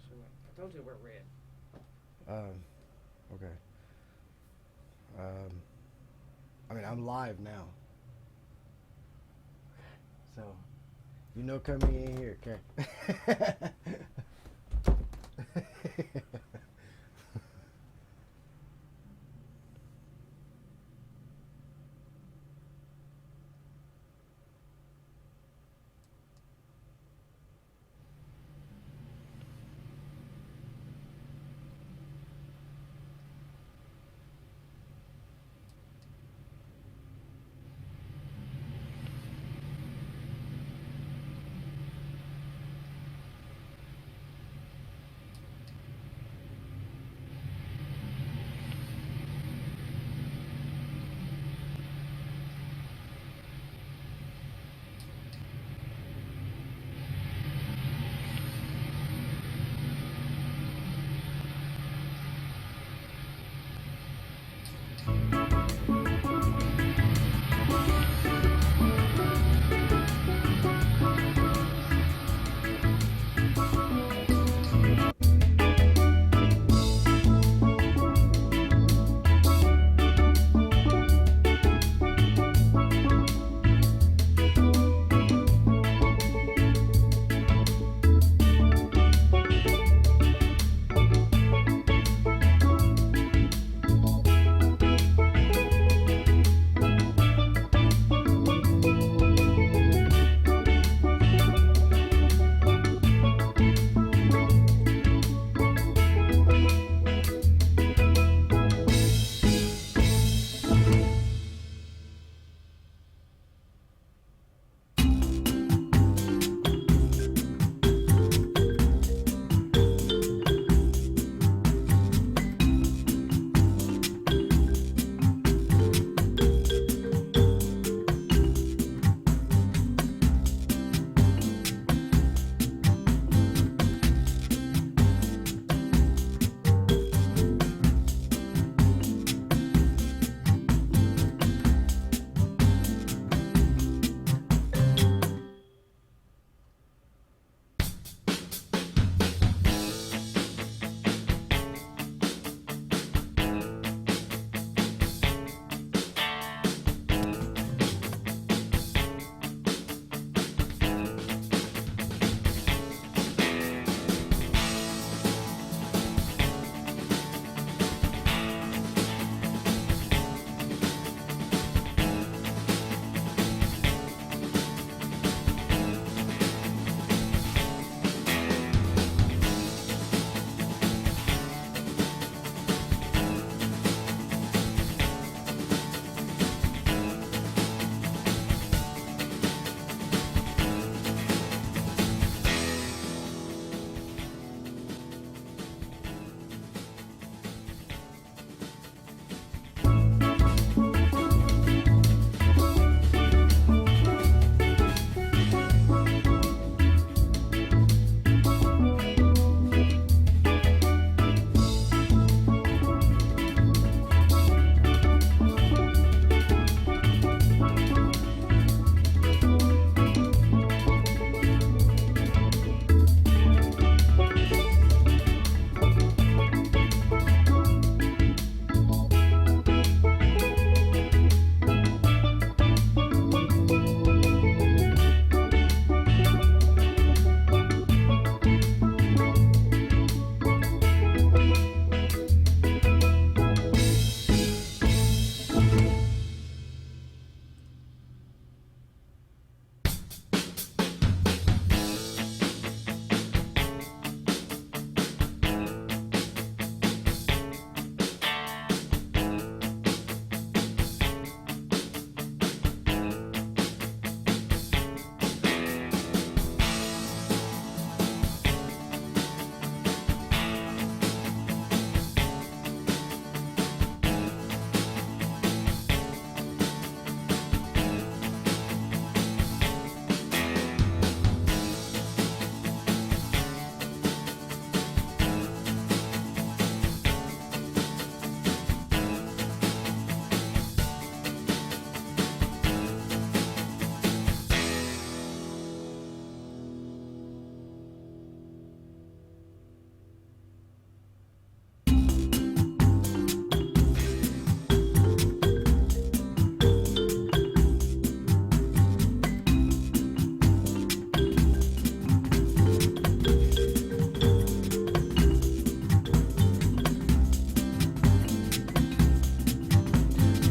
actually went. I told you we're red. Okay. Um, I mean, I'm live now. So, coming in here, okay?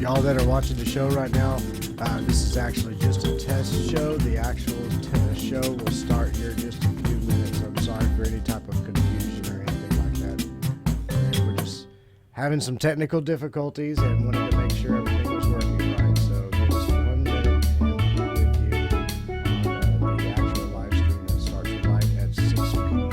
y'all that are watching the show right now, this is actually just a test show. The actual show will start here in just a few minutes. I'm sorry for any type of confusion or anything like that. We're just having some technical difficulties and wanted to make sure everything was working right. So give us 1 minute and we'll be with you on the actual live stream that starts right at 6 p.m.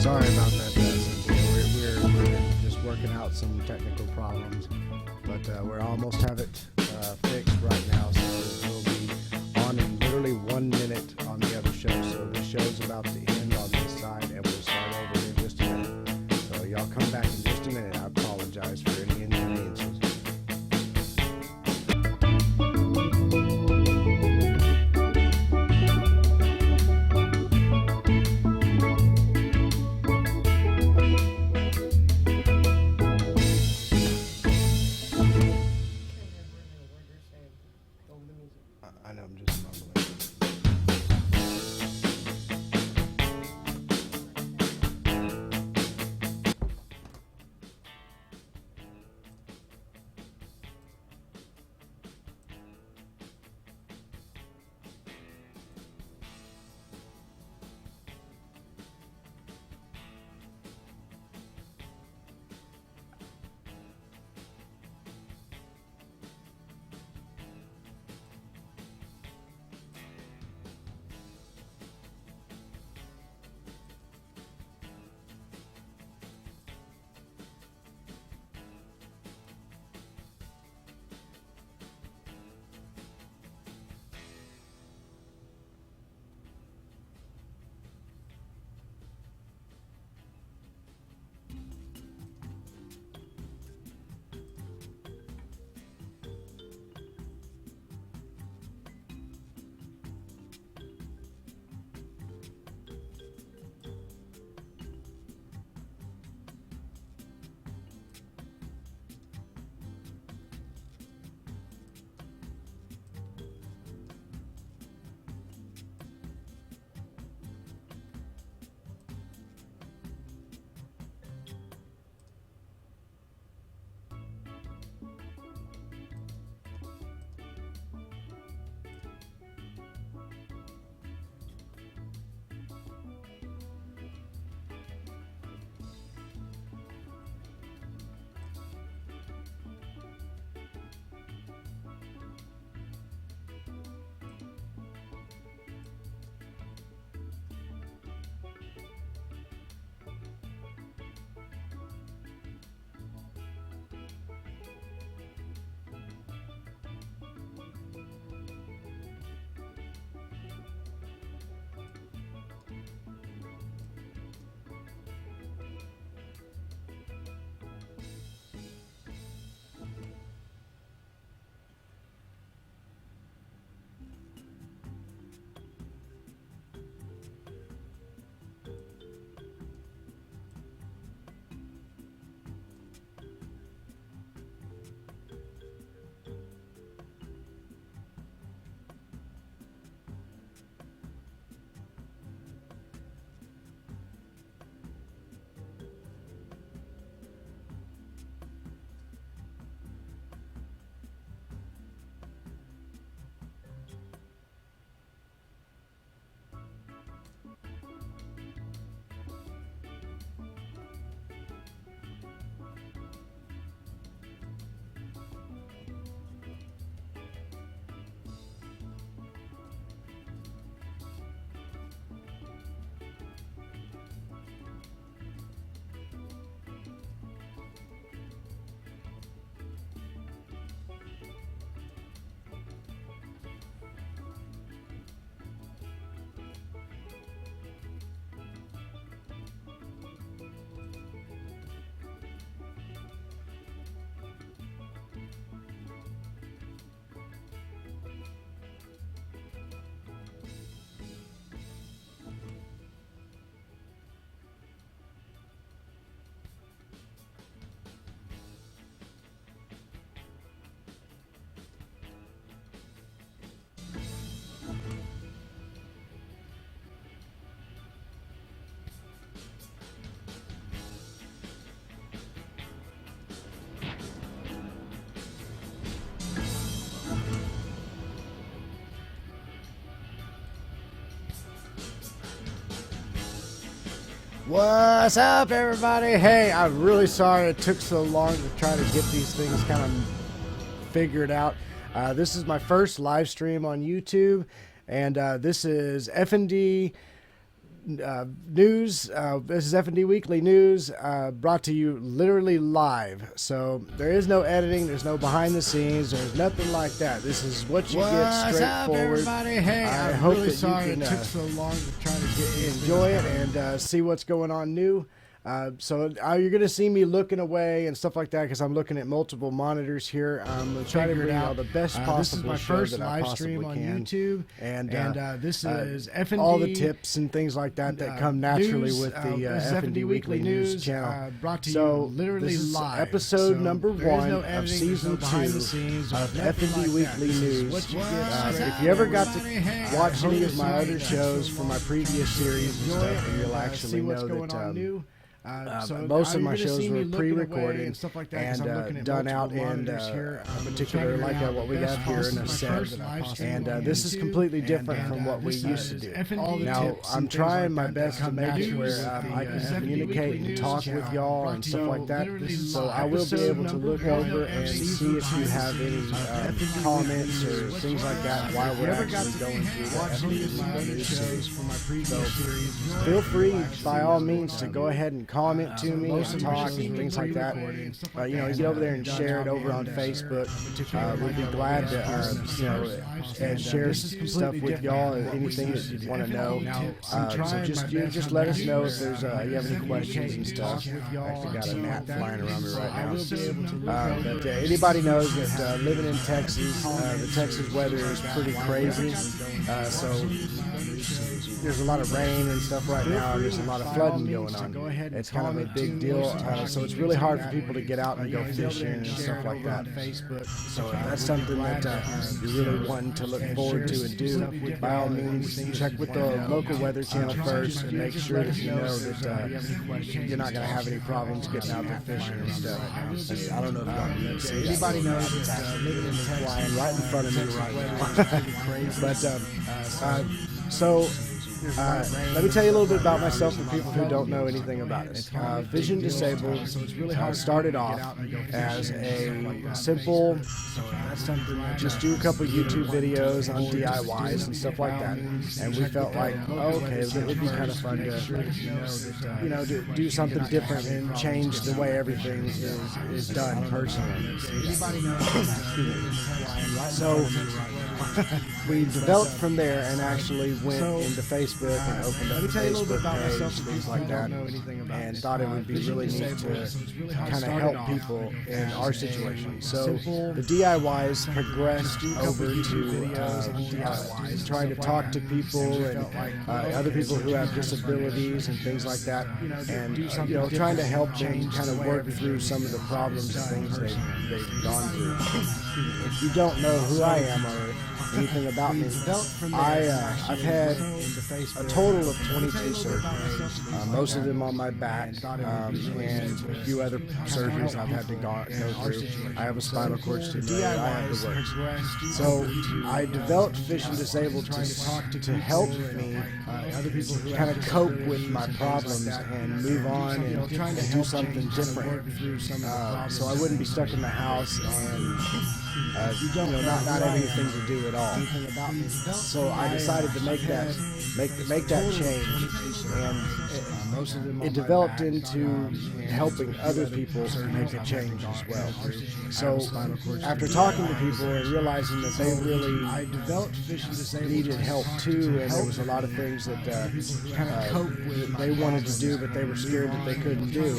Sorry about that, Cynthia. We're just working out some technical problems, but we're almost have it fixed right now. So we'll be on in literally 1 minute on the other show. So the show's about to end on this side, and we'll start over in just a minute. So y'all come back in just a minute. I apologize for any inconveniences. I know, I'm just mumbling. What's up, everybody? Hey, I'm really sorry it took so long to try to get these things kind of figured out. This is my first live stream on YouTube, and this is FnD News. This is FnD Weekly News, brought to you literally live. So there is no editing, there's no behind the scenes, there's nothing like that. This is what you get straightforward. What's up, everybody? Hey, I hope really that you can, it took so long to try to enjoy it and see what's going on new. So you're going to see me looking away and stuff like that because I'm looking at multiple monitors here. I'm going to try to bring out the best possible This is my first live stream on YouTube, and this is FnD, all the tips and things like that that come naturally with the FnD Weekly News channel. Brought to you literally this is live. Episode number 1 of Season 2 of FnD Weekly News. If you ever got to watch any of my other shows from my previous series and stuff, and you'll actually know that most of my shows were pre-recorded and stuff like that, and done out in particular like what we have here in a set. And this is completely different from what we used to do. Now, I'm trying my best to make it where I can communicate and talk with y'all and stuff like that. So I will be able to look over and see if you have any comments or things like that while we're actually going through the FnD News series. So feel free, by all means, to go ahead and comment to me and talk and things like that. You know, get over there and share it over on Facebook. We'd be glad to share stuff with y'all, anything that you want to know. So just let us know if there's you have any questions and stuff. I actually got a gnat flying around me right now. But anybody knows that living in Texas, the Texas weather is pretty crazy. So there's a lot of rain and stuff right now, and there's a lot of flooding going on. It's kind of a big deal, so it's really hard for people to get out and go fishing and stuff like that. So that's something that you really want to look forward to and do. By all means, check with the local weather channel first and make sure that you know that you're not going to have any problems getting out there fishing and stuff. I don't know if y'all can see anybody knows that living in the flying right in front of me right now. But so let me tell you a little bit about myself for people who don't know anything about us. Vision disabled started off as a simple, just do a couple YouTube videos on DIYs and stuff like that. And we felt like, okay, it would be kind of fun to, do something different and change the way everything is done personally. So we developed from there and actually went into Facebook and opened up a Facebook page and things like that, and thought it would be really neat to kind of help people in our situation. So the DIYs progressed over to trying to talk to people and other people who have disabilities and things like that, and trying to help them kind of work through some of the problems and things they've gone through. If you don't know who I am or anything about me, I've had a total of 22 surgeries, most of them on my back, and a few other surgeries I've had to go through. I have a spinal cord stimulator, I have the works. So I developed Vision Disabled to help me kind of cope with my problems and move on and do something different, so I wouldn't be stuck in the house and not have anything to do at all. So I decided to make that change, and it developed into helping other people make a change as well. So after talking to people and realizing that they really needed help too, and there was a lot of things that they wanted to do but they were scared that they couldn't do,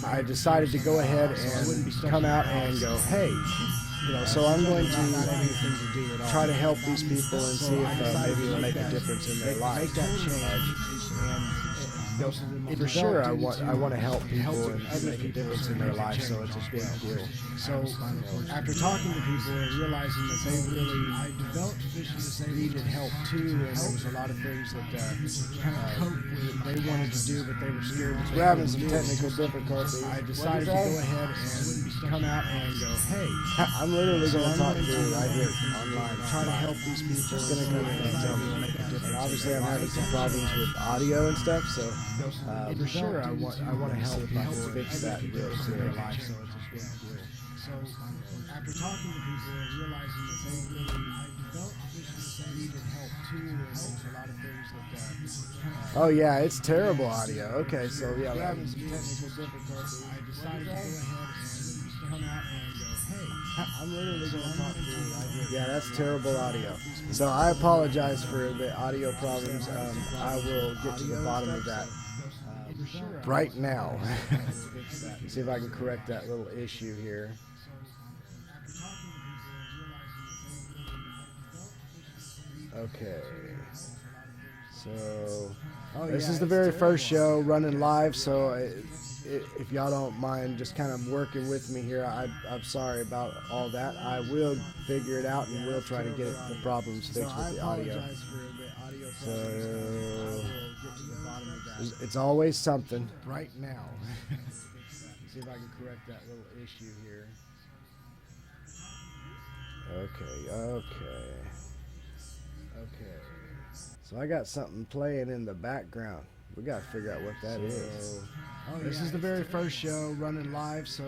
I decided to go ahead and come out and go, hey, so I'm going to try to help these people and see if maybe it'll make a difference in their lives. For sure, I want to help people and make a difference in their life, so it's a big deal. So after talking to people and realizing that they really needed help too, and there was a lot of things that they wanted to do, but they were scared. We're having some technical difficulties. I decided to go ahead and come out and go, hey, I'm literally going to talk to you right here online, try to help these people. Just going to come in and tell me to make a difference. And obviously I'm having some problems with audio and stuff, so For sure, I want to help people fix that real soon. So after talking to people and realizing that they really felt needed help too, and there's a lot of things that Oh yeah, it's terrible audio. Okay, so yeah, we're having some technical difficulties. I decided to go ahead and come out and go, hey, I'm literally going to talk to you right here. yeah, that's terrible audio. So I apologize for the audio problems. I will get to the bottom of that right now. See if I can correct that little issue here. Okay. So this is the very first show running live, so if y'all don't mind just kind of working with me here, I'm sorry about all that. I will figure it out and we'll try to get the problems fixed with the audio. So it's always something. Right now. See if I can correct that little issue here. Okay. So I got something playing in the background. We got to figure out what that is. This is the very first show running live, so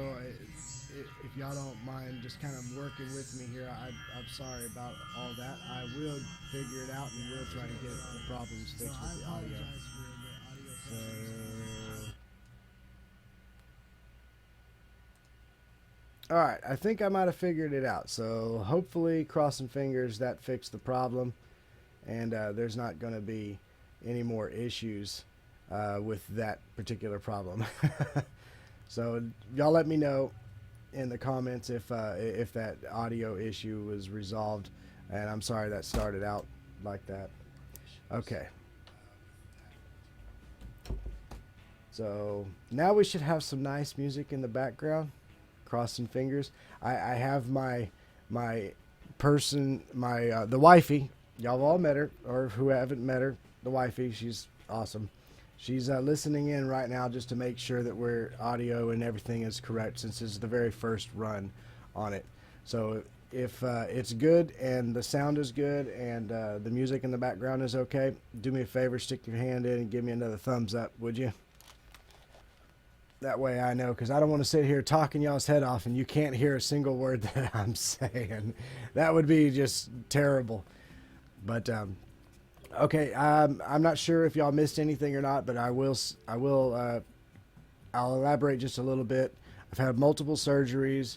if y'all don't mind just kind of working with me here, I'm sorry about all that. I will figure it out and we'll try to get the problems fixed with the audio. So, all right, I think I might have figured it out. So hopefully, crossing fingers, that fixed the problem. And there's not going to be any more issues with that particular problem. So y'all let me know in the comments if that audio issue was resolved. And I'm sorry that started out like that. Okay. So now we should have some nice music in the background. Crossing fingers. I have my person, the wifey. Y'all have all met her, or who haven't met her, the wifey. She's awesome. She's listening in right now just to make sure that we're audio and everything is correct, since this is the very first run on it. So if it's good and the sound is good and the music in the background is okay, do me a favor, stick your hand in and give me another thumbs up, would you? That way I know, because I don't want to sit here talking y'all's head off and you can't hear a single word that I'm saying. That would be just terrible. But okay, I'm not sure if y'all missed anything or not, but I'll elaborate just a little bit. I've had multiple surgeries.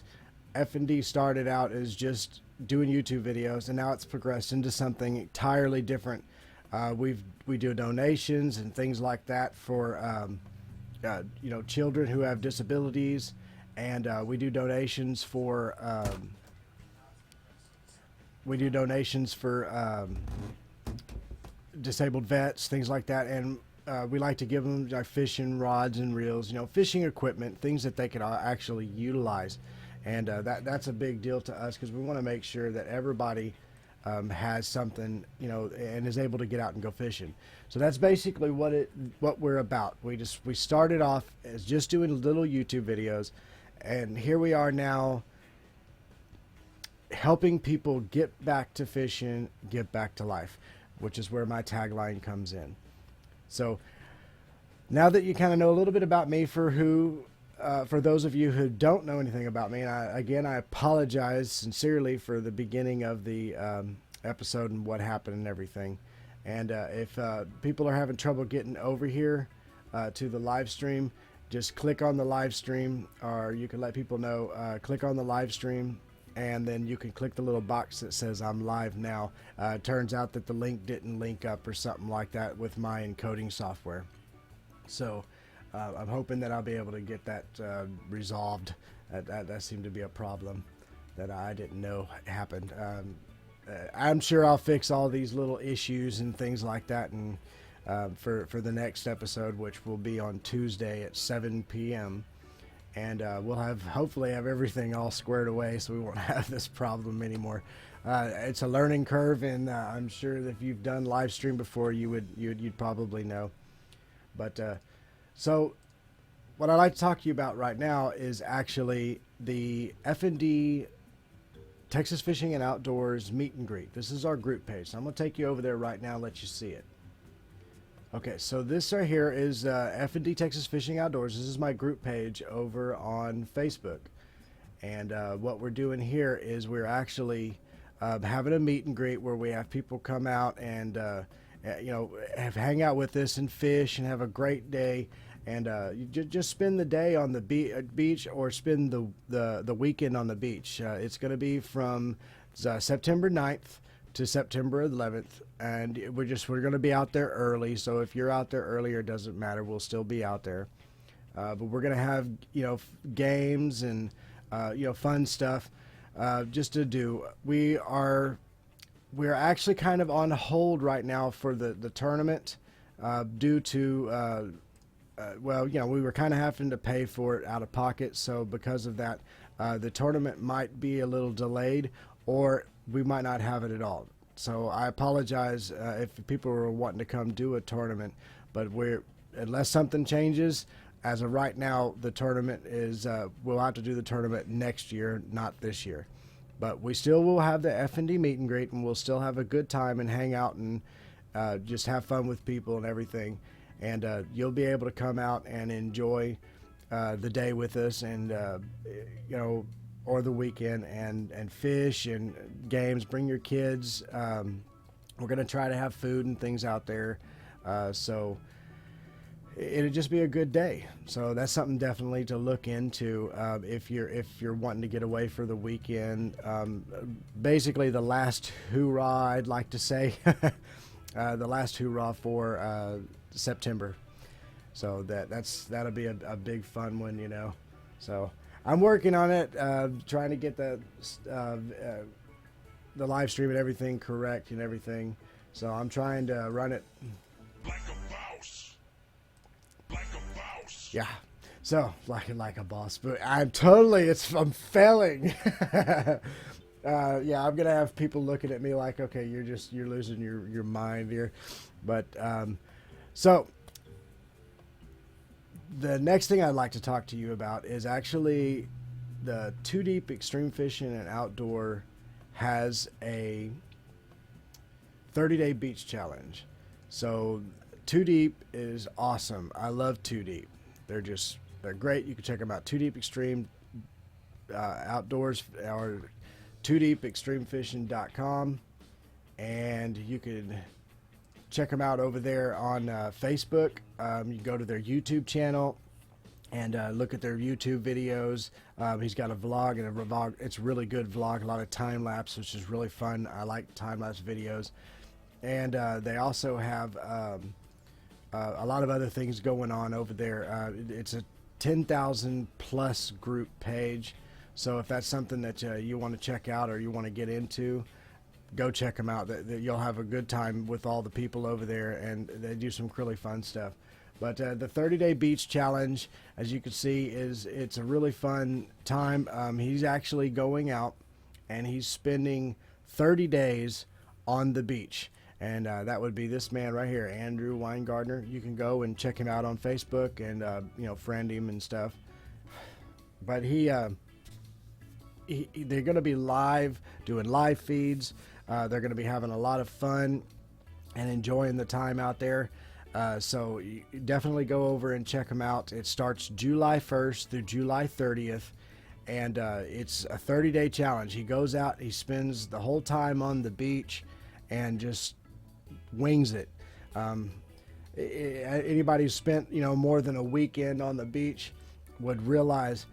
FnD started out as just doing YouTube videos, and now it's progressed into something entirely different. We do donations and things like that for children who have disabilities, and we do donations for disabled vets, things like that, and we like to give them like fishing rods and reels, fishing equipment, things that they can actually utilize, and that's a big deal to us, because we want to make sure that everybody has something, and is able to get out and go fishing. So that's basically what we're about. We started off as just doing little YouTube videos, and here we are now, helping people get back to fishing, get back to life, which is where my tagline comes in. So now that you kind of know a little bit about me, for those of you who don't know anything about me, and I apologize sincerely for the beginning of the episode and what happened and everything. And if people are having trouble getting over here to the live stream, just click on the live stream, or you can let people know, click on the live stream, and then you can click the little box that says I'm live now. It turns out that the link didn't link up or something like that with my encoding software. So I'm hoping that I'll be able to get that resolved. That seemed to be a problem that I didn't know happened. I'm sure I'll fix all these little issues and things like that, and for the next episode, which will be on Tuesday at 7 p.m. And we'll hopefully have everything all squared away, so we won't have this problem anymore. It's a learning curve, and I'm sure that if you've done live stream before, you'd probably know. But so what I'd like to talk to you about right now is actually the FnD Texas Fishing and Outdoors Meet and Greet. This is our group page. So I'm going to take you over there right now and let you see it. Okay, so this right here is FnD Texas Fishing Outdoors. This is my group page over on Facebook. And what we're doing here is we're actually having a meet and greet where we have people come out and hang out with us and fish and have a great day. And you just spend the day on the beach or spend the weekend on the beach. It's going to be from September 9th to September 11th, and we're going to be out there early. So if you're out there earlier, it doesn't matter. We'll still be out there. But we're going to have games and fun stuff just to do. We're actually kind of on hold right now for the tournament due to we were kind of having to pay for it out of pocket. So because of that, the tournament might be a little delayed, or we might not have it at all. So I apologize if people were wanting to come do a tournament, but unless something changes, as of right now, the tournament is, we'll have to do the tournament next year, not this year. But we still will have the FnD meet and greet, and we'll still have a good time and hang out and just have fun with people and everything. And you'll be able to come out and enjoy the day with us, and or the weekend, and fish and games. Bring your kids. We're going to try to have food and things out there. So it'll just be a good day. So that's something definitely to look into if you're wanting to get away for the weekend. Basically, the last hoorah, I'd like to say, the last hoorah for September. So that'll be a big fun one, So I'm working on it, trying to get the live stream and everything correct and everything. So I'm trying to run it like a boss. Like a boss. Yeah. So like a boss, but I'm failing. I'm gonna have people looking at me like, okay, you're losing your mind here. But so the next thing I'd like to talk to you about is actually the Too Deep Extreme Fishing and Outdoor has a 30-day beach challenge. So Too Deep is awesome. I love Too Deep. They're great. You can check them out. Too Deep Extreme Outdoors or toodeepextremefishing.com, and you can check them out over there on Facebook. You can go to their YouTube channel and look at their YouTube videos. He's got a vlog and a vlog. It's a really good vlog, a lot of time lapse, which is really fun. I like time lapse videos. And they also have a lot of other things going on over there. It's a 10,000 plus group page. So if that's something that you want to check out or you want to get into, go check them out. You'll have a good time with all the people over there, and they do some really fun stuff. But the 30-day beach challenge, as you can see, it's a really fun time. He's actually going out and he's spending 30 days on the beach. And that would be this man right here, Andrew Weingartner. You can go and check him out on Facebook and friend him and stuff. But they're going to be doing live feeds. They're going to be having a lot of fun and enjoying the time out there. So you definitely go over and check them out. It starts July 1st through July 30th, and it's a 30-day challenge. He goes out, he spends the whole time on the beach and just wings it. Anybody who's spent more than a weekend on the beach would realize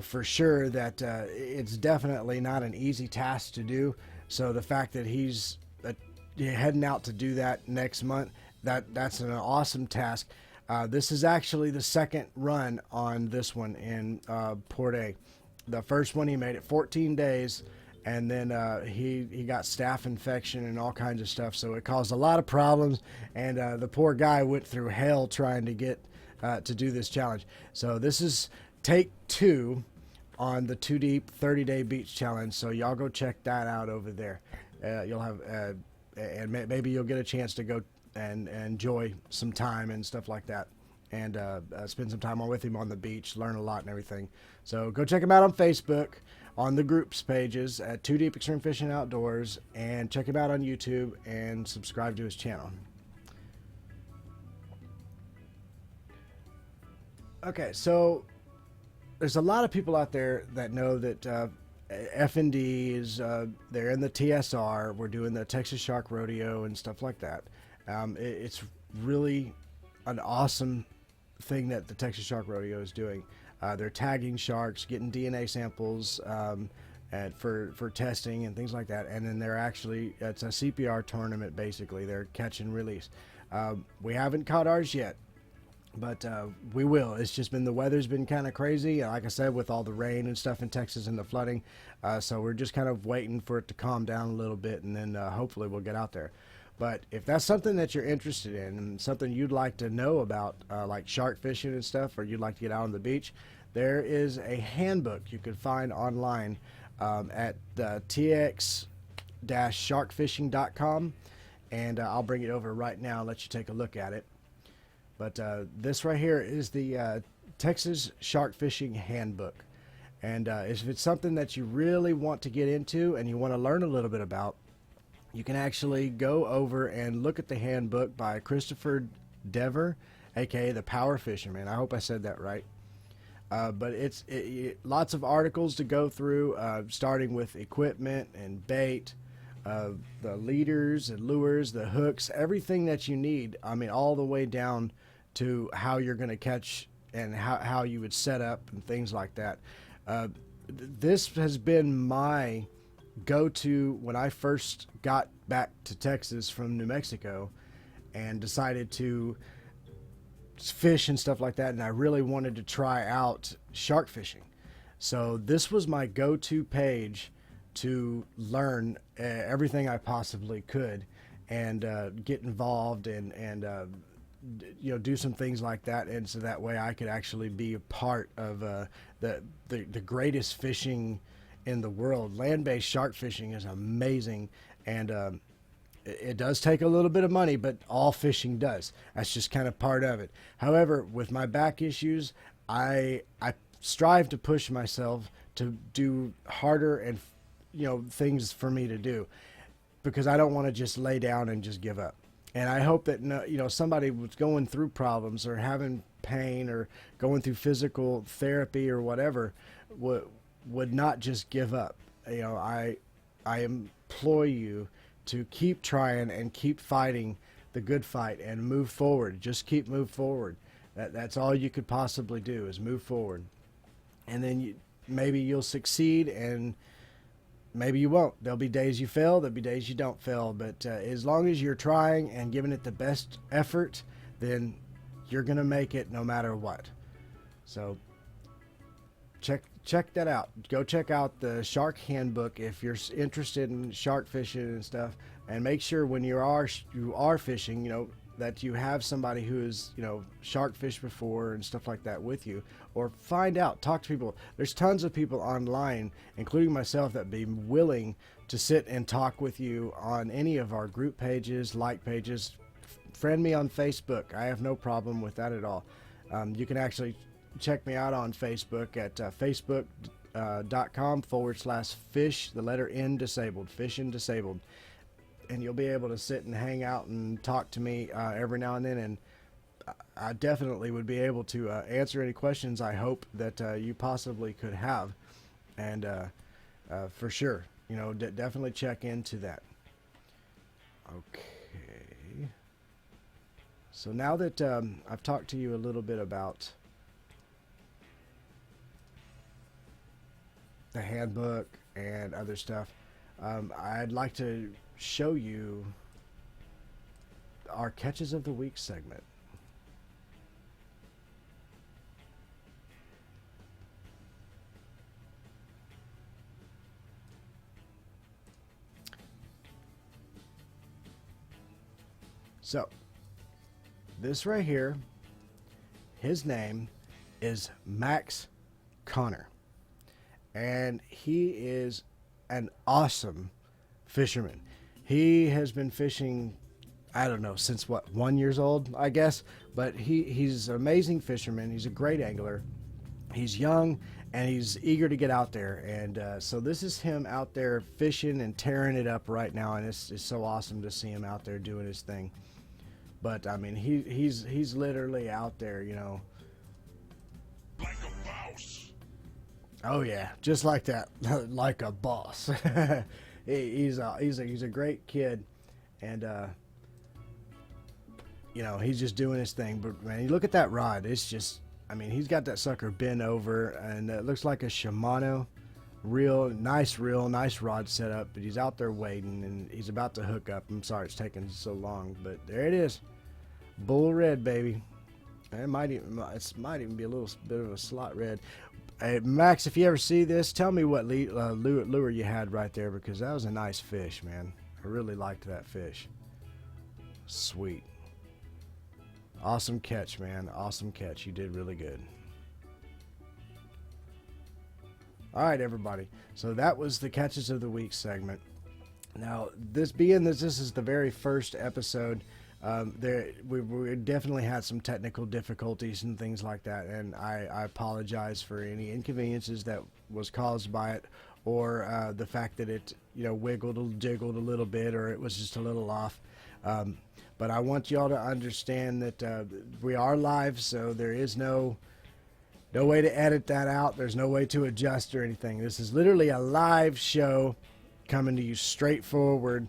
for sure that it's definitely not an easy task to do. So the fact that he's heading out to do that next month, that's an awesome task. This is actually the second run on this one in Port A. The first one he made it 14 days, and then he got staph infection and all kinds of stuff, so it caused a lot of problems, and the poor guy went through hell trying to get to do this challenge. So this is take 2 on the Too Deep 30-day beach challenge, so y'all go check that out over there. You'll have and maybe you'll get a chance to go and enjoy some time and stuff like that, and spend some time with him on the beach, learn a lot and everything. So go check him out on Facebook on the groups pages at Too Deep Extreme Fishing Outdoors, and check him out on YouTube and subscribe to his channel. Okay, so there's a lot of people out there that know that FnD is they're in the TSR. We're doing the Texas Shark Rodeo and stuff like that. It's really an awesome thing that the Texas Shark Rodeo is doing. They're tagging sharks, getting DNA samples for testing and things like that. And then they're actually, it's a CPR tournament basically. They're catch and release. We haven't caught ours yet, but we will. It's just been, the weather's been kind of crazy, like I said, with all the rain and stuff in Texas and the flooding. So we're just kind of waiting for it to calm down a little bit, and then hopefully we'll get out there. But if that's something that you're interested in and something you'd like to know about, like shark fishing and stuff, or you'd like to get out on the beach, there is a handbook you can find online at tx-sharkfishing.com, and I'll bring it over right now and let you take a look at it. But this right here is the Texas Shark Fishing Handbook. And if it's something that you really want to get into and you want to learn a little bit about, you can actually go over and look at the handbook by Christopher Dever, aka the Power Fisherman. I hope I said that right. But it's lots of articles to go through, starting with equipment and bait, the leaders and lures, the hooks, everything that you need. I mean, all the way down to how you're going to catch and how you would set up and things like that. This has been my go-to when I first got back to Texas from New Mexico and decided to fish and stuff like that, and I really wanted to try out shark fishing. So this was my go-to page to learn everything I possibly could and get involved and you know, do some things like that, and so that way I could actually be a part of the greatest fishing in the world. Land-based shark fishing is amazing, and it does take a little bit of money, but all fishing does. That's just kind of part of it. However, with my back issues, I strive to push myself to do harder and, you know, things for me to do, because I don't want to just lay down and just give up. And I hope that, you know, somebody was going through problems or having pain or going through physical therapy or whatever would not just give up. You know, I implore you to keep trying and keep fighting the good fight and move forward. Just move forward. That's all you could possibly do, is move forward. And then maybe you'll succeed, and maybe you won't. There'll be days you fail, there'll be days you don't fail, but as long as you're trying and giving it the best effort, then you're going to make it no matter what. So check that out. Go check out the Shark Handbook if you're interested in shark fishing and stuff, and make sure when you are fishing, you know, that you have somebody who is, you know, shark fished before and stuff like that with you, or find out, talk to people. There's tons of people online, including myself, that be willing to sit and talk with you on any of our group pages, like pages. Friend me on Facebook. I have no problem with that at all. You can actually check me out on Facebook at facebook.com/fish, the letter N disabled, fish and disabled. And you'll be able to sit and hang out and talk to me every now and then, and I definitely would be able to answer any questions I hope that you possibly could have. And for sure, you know, definitely check into that. Okay. So now that I've talked to you a little bit about the handbook and other stuff, I'd like to show you our Catches of the Week segment. So this right here, his name is Max Connor, and he is an awesome fisherman. He has been fishing, I don't know, since what, 1 year old, I guess, but he's an amazing fisherman. He's a great angler, He's young and he's eager to get out there, and so this is him out there fishing and tearing it up right now, and it's so awesome to see him out there doing his thing. But I mean, he's literally out there, you know. Like a mouse. Oh yeah, just like that, like a boss. He's a great kid, and you know, he's just doing his thing. But man, you look at that rod. It's just, I mean, he's got that sucker bent over, and it looks like a Shimano nice rod setup. But he's out there waiting, and he's about to hook up. I'm sorry it's taking so long, but there it is, bull red, baby. It might even be a little bit of a slot red. Hey, Max, if you ever see this, tell me what lure you had right there, because that was a nice fish, man. I really liked that fish. Sweet. Awesome catch, man. Awesome catch. You did really good. All right, everybody. So that was the Catches of the Week segment. Now, this is the very first episode, we definitely had some technical difficulties and things like that, and I apologize for any inconveniences that was caused by it, or the fact that it, you know, jiggled a little bit, or it was just a little off. But I want y'all to understand that we are live, so there is no way to edit that out. There's no way to adjust or anything. This is literally a live show coming to you straightforward.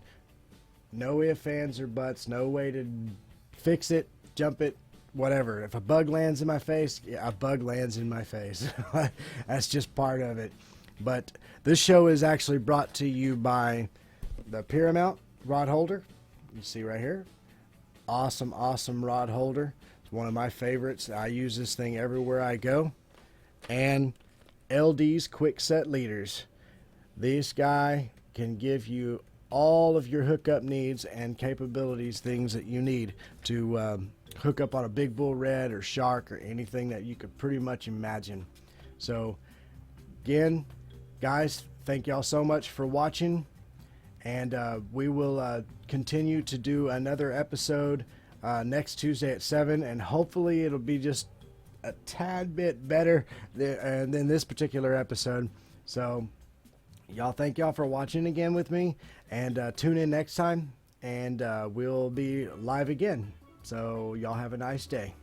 No ifs, ands, or buts. No way to fix it, jump it, whatever. If a bug lands in my face, yeah, a bug lands in my face. That's just part of it. But this show is actually brought to you by the Paramount rod holder. You see right here. Awesome rod holder. It's one of my favorites. I use this thing everywhere I go. And LD's quick set leaders. This guy can give you all of your hookup needs and capabilities, things that you need to hook up on a big bull red or shark or anything that you could pretty much imagine. So again, guys, thank y'all so much for watching, and we will continue to do another episode next Tuesday at 7, and hopefully it'll be just a tad bit better than this particular episode. So y'all, thank y'all for watching again with me, and tune in next time, and we'll be live again. So y'all have a nice day.